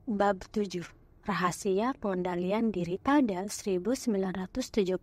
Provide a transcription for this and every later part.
Bab 7. Rahasia pengendalian diri. Pada 1971,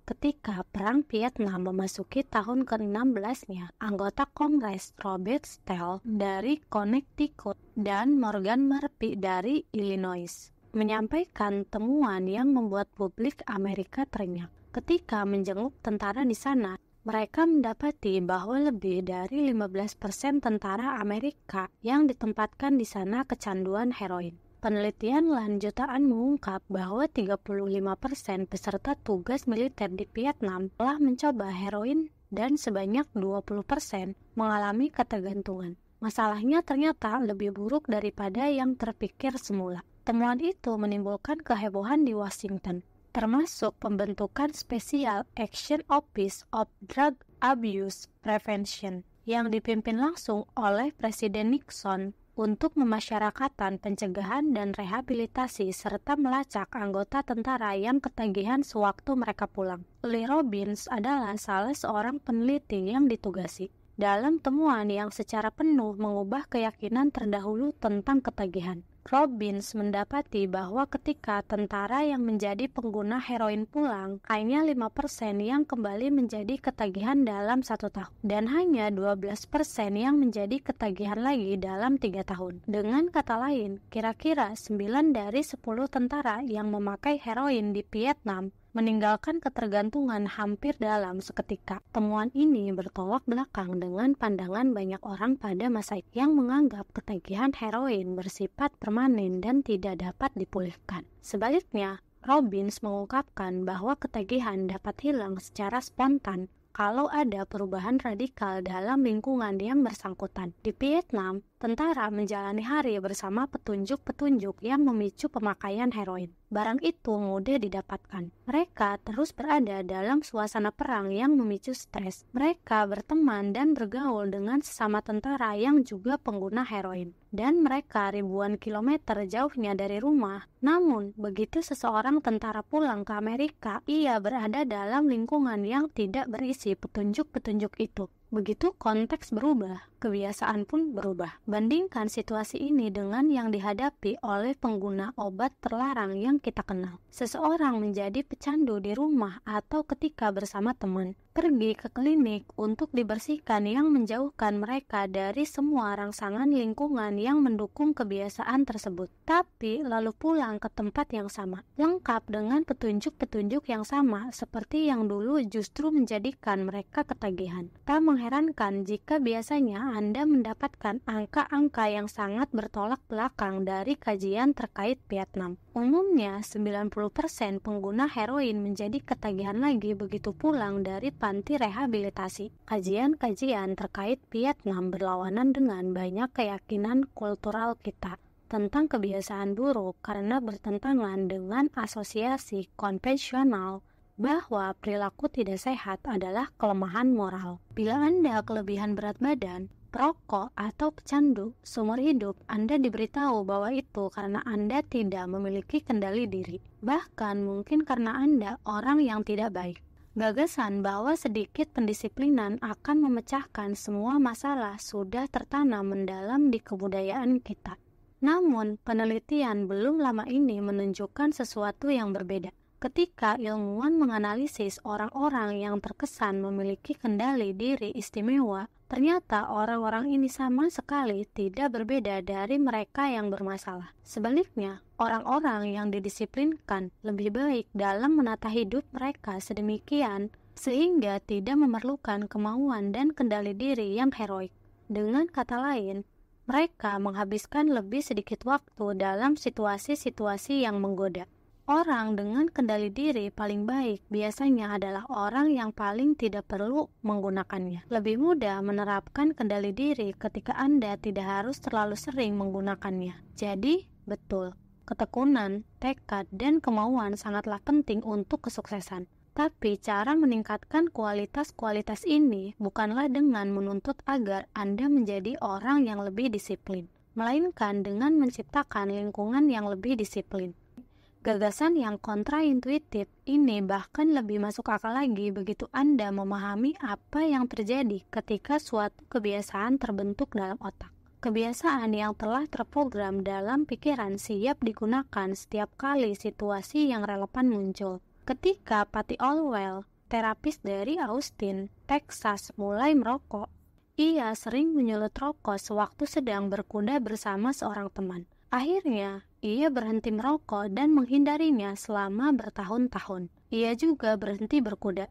ketika Perang Vietnam memasuki tahun ke-16-nya, anggota Kongres Robert Stell dari Connecticut dan Morgan Murphy dari Illinois menyampaikan temuan yang membuat publik Amerika terenyah. Ketika menjenguk tentara di sana, mereka mendapati bahwa lebih dari 15% tentara Amerika yang ditempatkan di sana kecanduan heroin. Penelitian lanjutan mengungkap bahwa 35% peserta tugas militer di Vietnam telah mencoba heroin dan sebanyak 20% mengalami ketergantungan. Masalahnya ternyata lebih buruk daripada yang terpikir semula. Temuan itu menimbulkan kehebohan di Washington, termasuk pembentukan Special Action Office of Drug Abuse Prevention yang dipimpin langsung oleh Presiden Nixon untuk memasyarakatan pencegahan dan rehabilitasi serta melacak anggota tentara yang ketagihan sewaktu mereka pulang. Lee Robbins adalah salah seorang peneliti yang ditugasi dalam temuan yang secara penuh mengubah keyakinan terdahulu tentang ketagihan. Robbins mendapati bahwa ketika tentara yang menjadi pengguna heroin pulang, hanya 5% yang kembali menjadi ketagihan dalam 1 tahun, dan hanya 12% yang menjadi ketagihan lagi dalam 3 tahun. Dengan kata lain, kira-kira 9 dari 10 tentara yang memakai heroin di Vietnam meninggalkan ketergantungan hampir dalam seketika. Temuan ini bertolak belakang dengan pandangan banyak orang pada masa itu yang menganggap ketagihan heroin bersifat permanen dan tidak dapat dipulihkan. Sebaliknya, Robbins mengungkapkan bahwa ketagihan dapat hilang secara spontan kalau ada perubahan radikal dalam lingkungan yang bersangkutan. Di Vietnam, tentara menjalani hari bersama petunjuk-petunjuk yang memicu pemakaian heroin. Barang itu mudah didapatkan. Mereka terus berada dalam suasana perang yang memicu stres. Mereka berteman dan bergaul dengan sesama tentara yang juga pengguna heroin. Dan mereka ribuan kilometer jauhnya dari rumah. Namun, begitu seseorang tentara pulang ke Amerika, ia berada dalam lingkungan yang tidak berisi petunjuk-petunjuk itu. Begitu konteks berubah, kebiasaan pun berubah. Bandingkan situasi ini dengan yang dihadapi oleh pengguna obat terlarang yang kita kenal. Seseorang menjadi pecandu di rumah atau ketika bersama teman, pergi ke klinik untuk dibersihkan yang menjauhkan mereka dari semua rangsangan lingkungan yang mendukung kebiasaan tersebut. Tapi lalu pulang ke tempat yang sama, lengkap dengan petunjuk-petunjuk yang sama seperti yang dulu justru menjadikan mereka ketagihan. Tak mengherankan jika biasanya Anda mendapatkan angka-angka yang sangat bertolak belakang dari kajian terkait Vietnam. Umumnya, 90% pengguna heroin menjadi ketagihan lagi begitu pulang dari panti rehabilitasi. Kajian-kajian terkait Vietnam berlawanan dengan banyak keyakinan kultural kita tentang kebiasaan buruk karena bertentangan dengan asosiasi konvensional bahwa perilaku tidak sehat adalah kelemahan moral. Bila Anda kelebihan berat badan, perokok, atau pecandu, seumur hidup Anda diberitahu bahwa itu karena Anda tidak memiliki kendali diri. Bahkan mungkin karena Anda orang yang tidak baik. Gagasan bahwa sedikit pendisiplinan akan memecahkan semua masalah sudah tertanam mendalam di kebudayaan kita. Namun, penelitian belum lama ini menunjukkan sesuatu yang berbeda. Ketika ilmuwan menganalisis orang-orang yang terkesan memiliki kendali diri istimewa, ternyata orang-orang ini sama sekali tidak berbeda dari mereka yang bermasalah. Sebaliknya, orang-orang yang didisiplinkan lebih baik dalam menata hidup mereka sedemikian sehingga tidak memerlukan kemauan dan kendali diri yang heroik. Dengan kata lain, mereka menghabiskan lebih sedikit waktu dalam situasi-situasi yang menggoda. Orang dengan kendali diri paling baik biasanya adalah orang yang paling tidak perlu menggunakannya. Lebih mudah menerapkan kendali diri ketika Anda tidak harus terlalu sering menggunakannya. Jadi, betul, ketekunan, tekad, dan kemauan sangatlah penting untuk kesuksesan. Tapi cara meningkatkan kualitas-kualitas ini bukanlah dengan menuntut agar Anda menjadi orang yang lebih disiplin, melainkan dengan menciptakan lingkungan yang lebih disiplin. Gagasan yang kontraintuitif ini bahkan lebih masuk akal lagi begitu Anda memahami apa yang terjadi ketika suatu kebiasaan terbentuk dalam otak. Kebiasaan yang telah terprogram dalam pikiran siap digunakan setiap kali situasi yang relevan muncul. Ketika Patty Olwell, terapis dari Austin, Texas, mulai merokok, ia sering menyulut rokok sewaktu sedang berkuda bersama seorang teman. Akhirnya, ia berhenti merokok dan menghindarinya selama bertahun-tahun. Ia juga berhenti berkuda.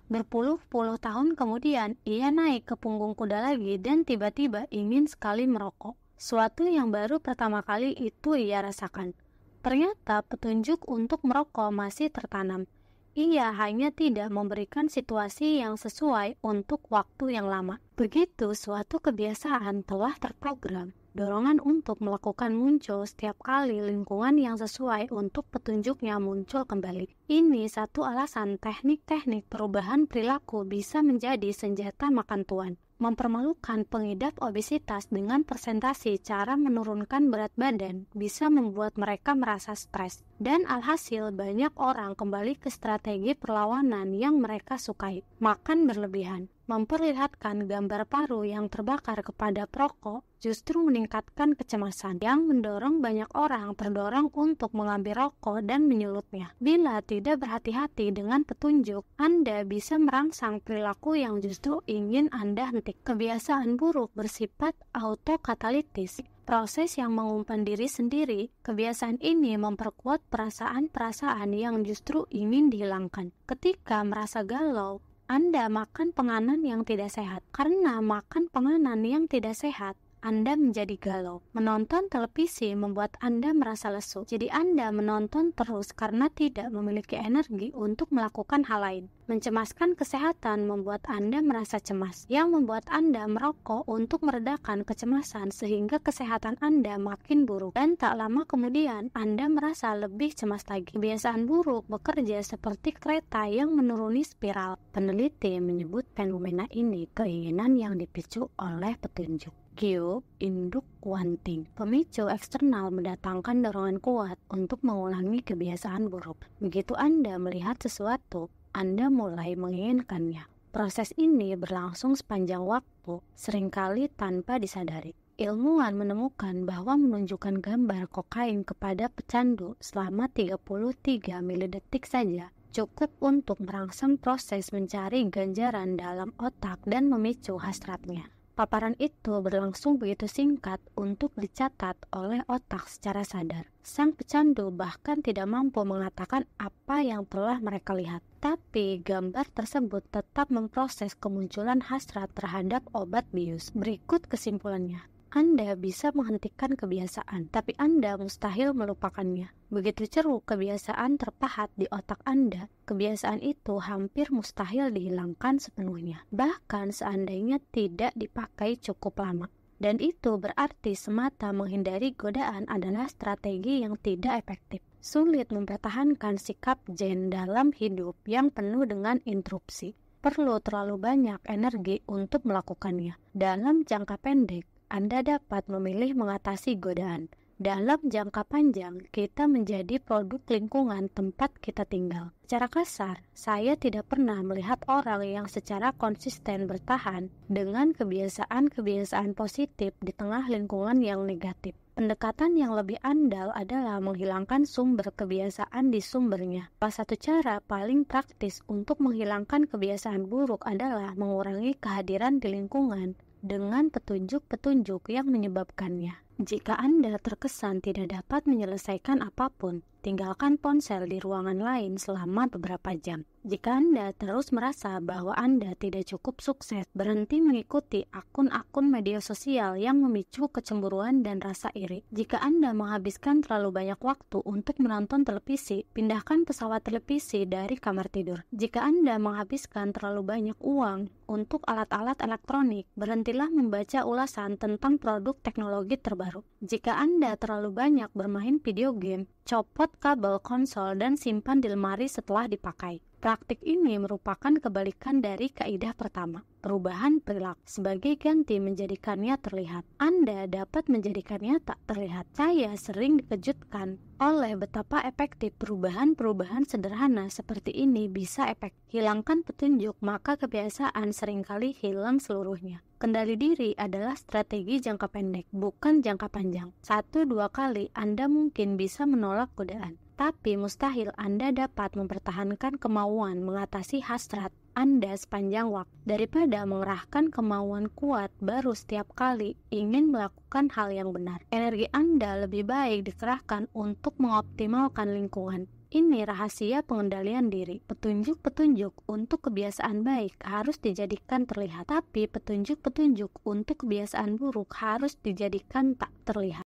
Berpuluh-puluh tahun kemudian, ia naik ke punggung kuda lagi dan tiba-tiba ingin sekali merokok. Suatu yang baru pertama kali itu ia rasakan. Ternyata petunjuk untuk merokok masih tertanam. Ia hanya tidak memberikan situasi yang sesuai untuk waktu yang lama. Begitu suatu kebiasaan telah terprogram, dorongan untuk melakukan muncul setiap kali lingkungan yang sesuai untuk petunjuknya muncul kembali. Ini satu alasan teknik-teknik perubahan perilaku bisa menjadi senjata makan tuan. Mempermalukan pengidap obesitas dengan presentasi cara menurunkan berat badan bisa membuat mereka merasa stres. Dan alhasil banyak orang kembali ke strategi perlawanan yang mereka sukai. Makan berlebihan. Memperlihatkan gambar paru yang terbakar kepada perokok justru meningkatkan kecemasan yang mendorong banyak orang terdorong untuk mengambil rokok dan menyulutnya. Bila tidak berhati-hati dengan petunjuk, Anda bisa merangsang perilaku yang justru ingin Anda hentikan. Kebiasaan buruk bersifat autokatalitis. Proses yang mengumpan diri sendiri, kebiasaan ini memperkuat perasaan-perasaan yang justru ingin dihilangkan. Ketika merasa galau, Anda makan penganan yang tidak sehat. Karena makan penganan yang tidak sehat, Anda menjadi galau. Menonton televisi membuat Anda merasa lesu. Jadi Anda menonton terus karena tidak memiliki energi untuk melakukan hal lain. Mencemaskan kesehatan membuat Anda merasa cemas, yang membuat Anda merokok untuk meredakan kecemasan sehingga kesehatan Anda makin buruk. Dan tak lama kemudian Anda merasa lebih cemas lagi. Kebiasaan buruk bekerja seperti kereta yang menuruni spiral. Peneliti menyebut fenomena ini keinginan yang dipicu oleh petunjuk. Cue induk wanting. Pemicu eksternal mendatangkan dorongan kuat untuk mengulangi kebiasaan buruk. Begitu Anda melihat sesuatu, Anda mulai menginginkannya. Proses ini berlangsung sepanjang waktu, seringkali tanpa disadari. Ilmuwan menemukan bahwa menunjukkan gambar kokain kepada pecandu selama 33 milidetik saja cukup untuk merangsang proses mencari ganjaran dalam otak dan memicu hasratnya. Paparan itu berlangsung begitu singkat untuk dicatat oleh otak secara sadar. Sang pecandu bahkan tidak mampu mengatakan apa yang telah mereka lihat. Tapi gambar tersebut tetap memproses kemunculan hasrat terhadap obat bius. Berikut kesimpulannya. Anda bisa menghentikan kebiasaan, tapi Anda mustahil melupakannya. Begitu ceruk kebiasaan terpahat di otak Anda, kebiasaan itu hampir mustahil dihilangkan sepenuhnya. Bahkan seandainya tidak dipakai cukup lama. Dan itu berarti semata menghindari godaan adalah strategi yang tidak efektif. Sulit mempertahankan sikap zen dalam hidup yang penuh dengan interupsi. Perlu terlalu banyak energi untuk melakukannya. Dalam jangka pendek, Anda dapat memilih mengatasi godaan. Dalam jangka panjang, kita menjadi produk lingkungan tempat kita tinggal. Secara kasar, saya tidak pernah melihat orang yang secara konsisten bertahan dengan kebiasaan-kebiasaan positif di tengah lingkungan yang negatif. Pendekatan yang lebih andal adalah menghilangkan sumber kebiasaan di sumbernya. Salah satu cara paling praktis untuk menghilangkan kebiasaan buruk adalah mengurangi kehadiran di lingkungan dengan petunjuk-petunjuk yang menyebabkannya. Jika Anda terkesan tidak dapat menyelesaikan apapun, tinggalkan ponsel di ruangan lain selama beberapa jam. Jika Anda terus merasa bahwa Anda tidak cukup sukses, berhenti mengikuti akun-akun media sosial yang memicu kecemburuan dan rasa iri. Jika Anda menghabiskan terlalu banyak waktu untuk menonton televisi, pindahkan pesawat televisi dari kamar tidur. Jika Anda menghabiskan terlalu banyak uang untuk alat-alat elektronik, berhentilah membaca ulasan tentang produk teknologi terbaru. Jika Anda terlalu banyak bermain video game, copot kabel konsol dan simpan di lemari setelah dipakai. Praktik ini merupakan kebalikan dari kaidah pertama, perubahan perilaku. Sebagai ganti menjadikannya terlihat, Anda dapat menjadikannya tak terlihat. Saya sering dikejutkan oleh betapa efektif perubahan-perubahan sederhana seperti ini bisa efektif. Hilangkan petunjuk, maka kebiasaan seringkali hilang seluruhnya. Kendali diri adalah strategi jangka pendek, bukan jangka panjang. 1-2 kali Anda mungkin bisa menolak godaan, tapi mustahil Anda dapat mempertahankan kemauan mengatasi hasrat Anda sepanjang waktu. Daripada mengerahkan kemauan kuat baru setiap kali ingin melakukan hal yang benar, energi Anda lebih baik dikerahkan untuk mengoptimalkan lingkungan. Ini rahasia pengendalian diri. Petunjuk-petunjuk untuk kebiasaan baik harus dijadikan terlihat, tapi petunjuk-petunjuk untuk kebiasaan buruk harus dijadikan tak terlihat.